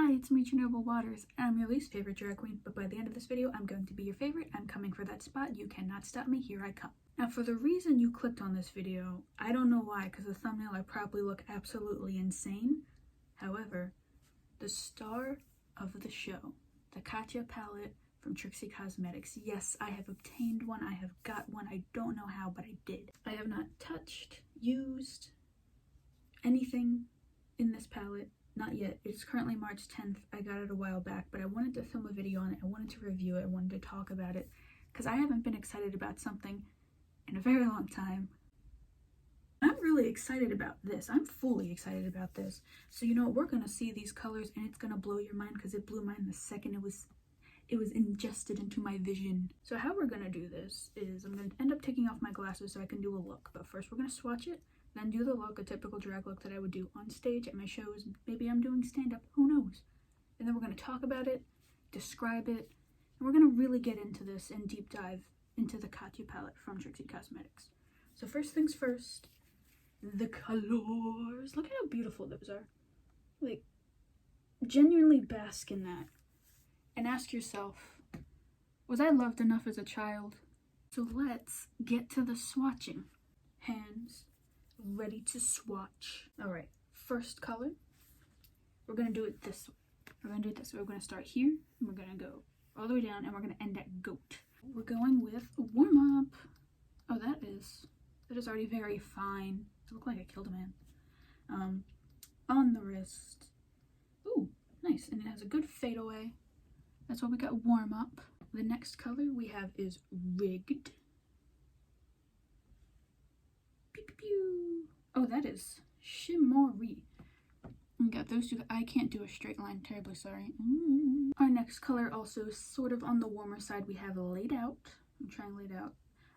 Hi, it's me, Chernobyl Waters, and I'm your least favorite drag queen, but by the end of this video, I'm going to be your favorite. I'm coming for that spot. You cannot stop me. Here I come. Now, for the reason you clicked on this video, I don't know why, because the thumbnail I probably look absolutely insane. However, the star of the show, the KATYA palette from Trixie Cosmetics. Yes, I have obtained one. I have got one. I don't know how, but I did. I have not touched, used anything in this palette. Not yet. It's currently March 10th. I got it a while back, but I wanted to film a video on it. I wanted to review it. I wanted to talk about it because I haven't been excited about something in a very long time. I'm really excited about this. I'm fully excited about this. So you know what? We're going to see these colors and it's going to blow your mind because it blew mine the second it was ingested into my vision. So how we're going to do this is I'm going to end up taking off my glasses so I can do a look. But first we're going to swatch it. Then do the look, a typical drag look that I would do on stage at my shows. Maybe I'm doing stand-up, who knows? And then we're going to talk about it, describe it, and we're going to really get into this and deep dive into the KATYA palette from Trixie Cosmetics. So first things first, the colors. Look at how beautiful those are. Like, genuinely bask in that. And ask yourself, was I loved enough as a child? So let's get to the swatching. Hands ready to swatch. All right, first color. We're gonna do it this way. We're gonna do it this way. We're gonna start here, and we're gonna go all the way down, and we're gonna end at goat. We're going with warm up. Oh, that is already very fine. It looked like I killed a man. On the wrist. Ooh, nice, and it has a good fade away. That's why we got warm up. The next color we have is rigged. Pew, pew, pew. Oh, that is shimmery. We got those two. I can't do a straight line. Terribly sorry. Our next color also sort of on the warmer side. We have laid out. I'm trying laid out.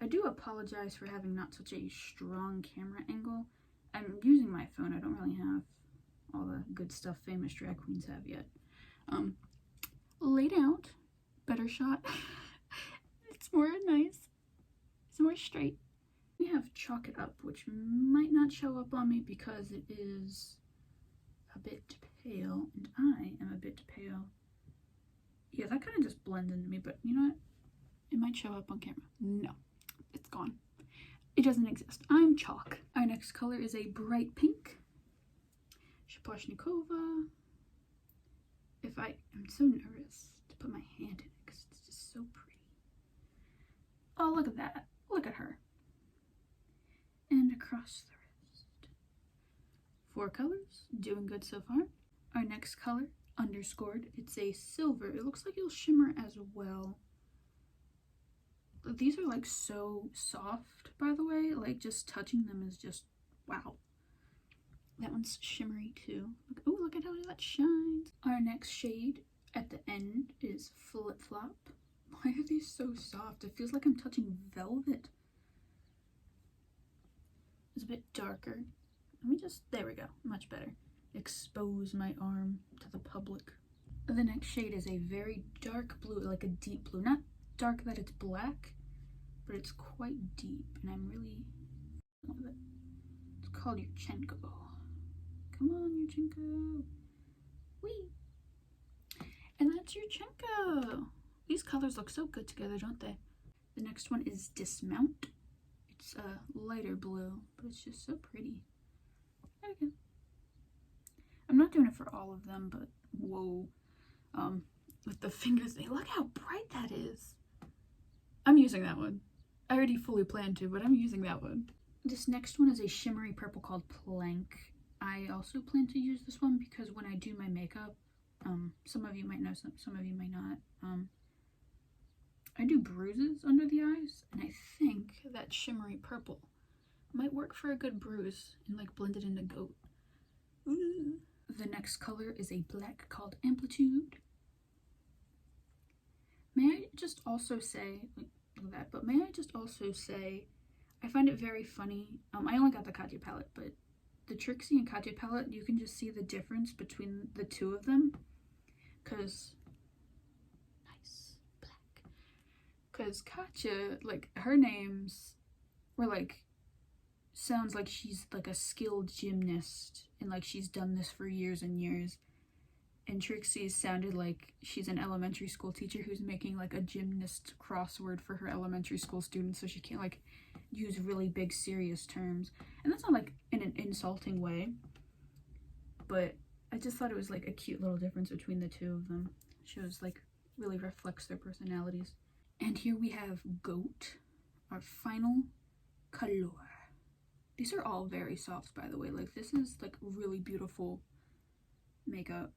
I do apologize for having not such a strong camera angle. I'm using my phone. I don't really have all the good stuff famous drag queens have yet. Laid out. Better shot. It's more nice. It's more straight. We have Chalk It Up, which might not show up on me because it is a bit pale, and I am a bit pale. Yeah, that kind of just blends into me, but you know what? It might show up on camera. No, it's gone. It doesn't exist. I'm chalk. Our next color is a bright pink. Shaposhnikova. I'm so nervous to put my hand in it because it's just so pretty. Oh, look at that. Look at her. And across the wrist. 4 colors, doing good so far. Our next color, underscored, it's a silver. It looks like it'll shimmer as well. These are like so soft, by the way, like just touching them is just wow. That one's shimmery too. Oh, look at how that shines. Our next shade at the end is Flip Flop. Why are these so soft? It feels like I'm touching velvet. It's a bit darker. Let me just, there we go, much better. Expose my arm to the public. The next shade is a very dark blue, like a deep blue. Not dark that it's black, but it's quite deep, and I'm really love it. It's called Yurchenko. Come on, Yurchenko. Whee! And that's Yurchenko. These colors look so good together, don't they? The next one is Dismount. It's a lighter blue, but it's just so pretty. There we go. I'm not doing it for all of them, but whoa. With the fingers, look how bright that is. I'm using that one. I already fully planned to, but I'm using that one. This next one is a shimmery purple called Plank. I also plan to use this one because when I do my makeup, some of you might know, some of you might not. I do bruises under the eyes, and I think that shimmery purple might work for a good bruise and like blend it into goat. Ooh. The next color is a black called Amplitude. May I just also say, like, look at that, but may I just also say, I find it very funny. I only got the KATYA palette, but the Trixie and KATYA palette, you can just see the difference between the two of them. Because KATYA, like, her names were like, sounds like she's like a skilled gymnast and like she's done this for years and years. And Trixie sounded like she's an elementary school teacher who's making like a gymnast crossword for her elementary school students, so she can't like use really big serious terms. And that's not like in an insulting way, but I just thought it was like a cute little difference between the two of them. Shows like really reflects their personalities. And here we have Goat, our final color. These are all very soft, by the way. Like, this is like really beautiful makeup.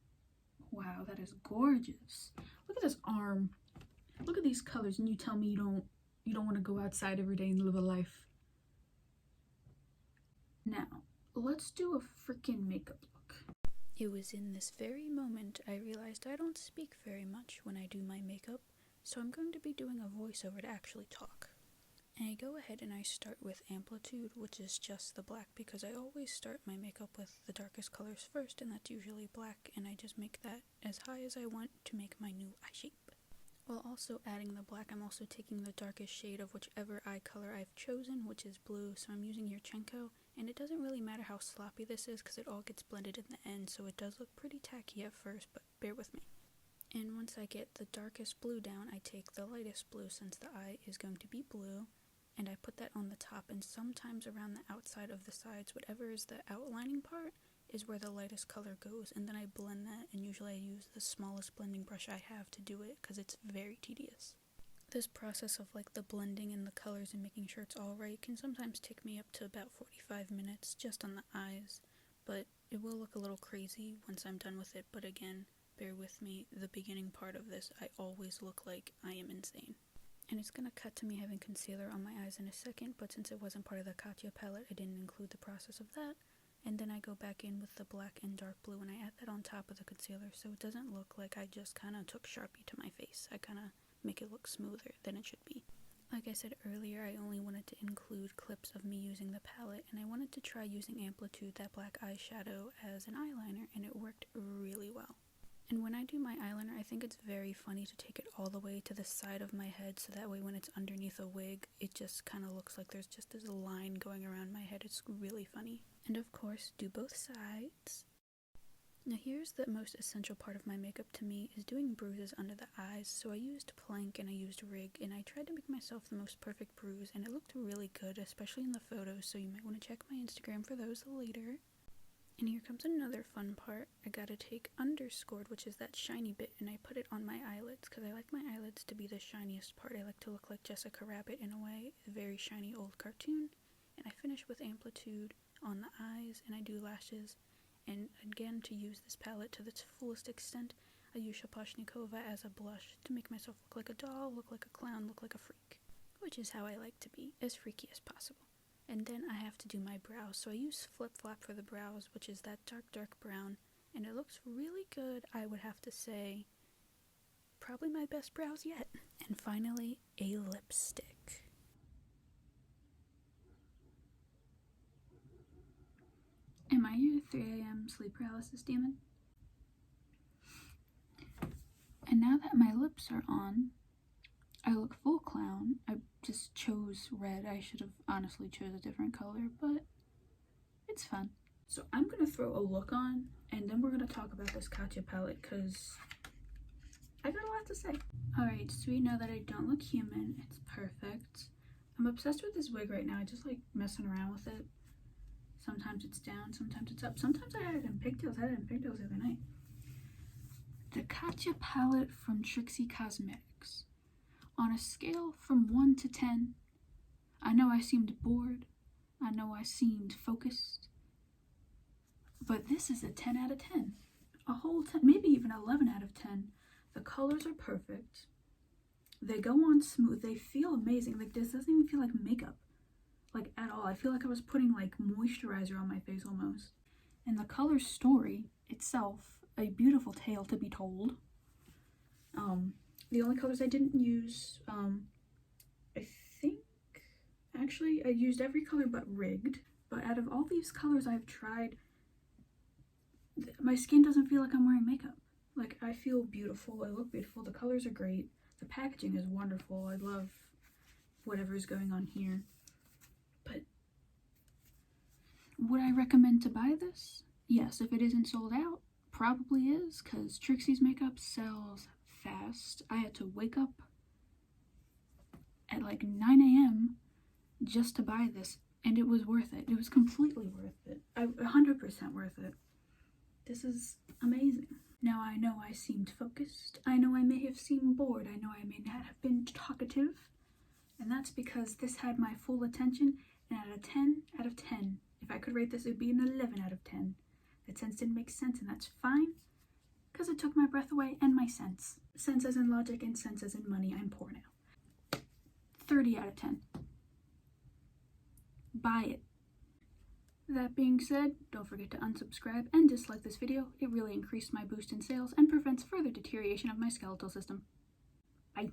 Wow, that is gorgeous. Look at this arm. Look at these colors, and you tell me you don't want to go outside every day and live a life. Now, let's do a freaking makeup look. It was in this very moment I realized I don't speak very much when I do my makeup, so I'm going to be doing a voiceover to actually talk. And I go ahead and I start with Amplitude, which is just the black, because I always start my makeup with the darkest colors first, and that's usually black, and I just make that as high as I want to make my new eye shape. While also adding the black, I'm also taking the darkest shade of whichever eye color I've chosen, which is blue, so I'm using your Chernobyl, and it doesn't really matter how sloppy this is because it all gets blended in the end, so it does look pretty tacky at first, but bear with me. And once I get the darkest blue down, I take the lightest blue since the eye is going to be blue, and I put that on the top, and sometimes around the outside of the sides, whatever is the outlining part is where the lightest color goes, and then I blend that, and usually I use the smallest blending brush I have to do it because it's very tedious. This process of like the blending and the colors and making sure it's all right can sometimes take me up to about 45 minutes just on the eyes, but it will look a little crazy once I'm done with it. But again, bear with me, the beginning part of this I always look like I am insane. And it's gonna cut to me having concealer on my eyes in a second, but since it wasn't part of the KATYA palette, I didn't include the process of that. And then I go back in with the black and dark blue, and I add that on top of the concealer, so it doesn't look like I just kind of took Sharpie to my face. I kind of make it look smoother than it should be. Like I said earlier, I only wanted to include clips of me using the palette, and I wanted to try using Amplitude, that black eyeshadow, as an eyeliner, and it worked really well. And when I do my eyeliner, I think it's very funny to take it all the way to the side of my head, so that way when it's underneath a wig, it just kind of looks like there's just this line going around my head. It's really funny. And of course, do both sides. Now here's the most essential part of my makeup to me, is doing bruises under the eyes. So I used Plank and I used Rig, and I tried to make myself the most perfect bruise, and it looked really good, especially in the photos, so you might want to check my Instagram for those later. And here comes another fun part. I gotta take Underscored, which is that shiny bit, and I put it on my eyelids, because I like my eyelids to be the shiniest part. I like to look like Jessica Rabbit in a way, a very shiny old cartoon. And I finish with Amplitude on the eyes, and I do lashes. And again, to use this palette to its fullest extent, I use Shaposhnikova as a blush to make myself look like a doll, look like a clown, look like a freak. Which is how I like to be, as freaky as possible. And then I have to do my brows, so I use Flip Flop for the brows, which is that dark brown, and it looks really good, I would have to say. Probably my best brows yet. And finally, a lipstick. Am I your 3 a.m. sleep paralysis demon? And now that my lips are on, I look full clown. I just chose red. I should have honestly chose a different color, but it's fun. So I'm gonna throw a look on, and then we're gonna talk about this KATYA palette, because I got a lot to say. Alright, sweet, now that I don't look human, it's perfect. I'm obsessed with this wig right now. I just like messing around with it. Sometimes it's down, sometimes it's up. Sometimes I had it in pigtails. I had it in pigtails the other night. The KATYA palette from Trixie Cosmetics. On a scale from 1 to 10, I know I seemed bored, I know I seemed focused, but this is a 10 out of 10. A whole 10, maybe even 11 out of 10. The colors are perfect. They go on smooth. They feel amazing. Like, this doesn't even feel like makeup, like, at all. I feel like I was putting like moisturizer on my face almost. And the color story itself, a beautiful tale to be told. The only colors I didn't use, I think, actually, I used every color but Rigged. But out of all these colors I've tried, my skin doesn't feel like I'm wearing makeup. Like, I feel beautiful, I look beautiful, the colors are great, the packaging is wonderful, I love whatever's going on here. But would I recommend to buy this? Yes, if it isn't sold out, probably is, because Trixie's makeup sells fast. I had to wake up at like 9 a.m. just to buy this, and it was worth it. It was completely worth it. 100% worth it. This is amazing. Now I know I seemed focused. I know I may have seemed bored. I know I may not have been talkative. And that's because this had my full attention, and at a 10 out of 10, if I could rate this, it would be an 11 out of 10. That sense didn't make sense, and that's fine, because it took my breath away and my sense. Sense as in logic and sense as in money. I'm poor now. 30 out of 10. Buy it. That being said, don't forget to unsubscribe and dislike this video. It really increased my boost in sales and prevents further deterioration of my skeletal system. Bye.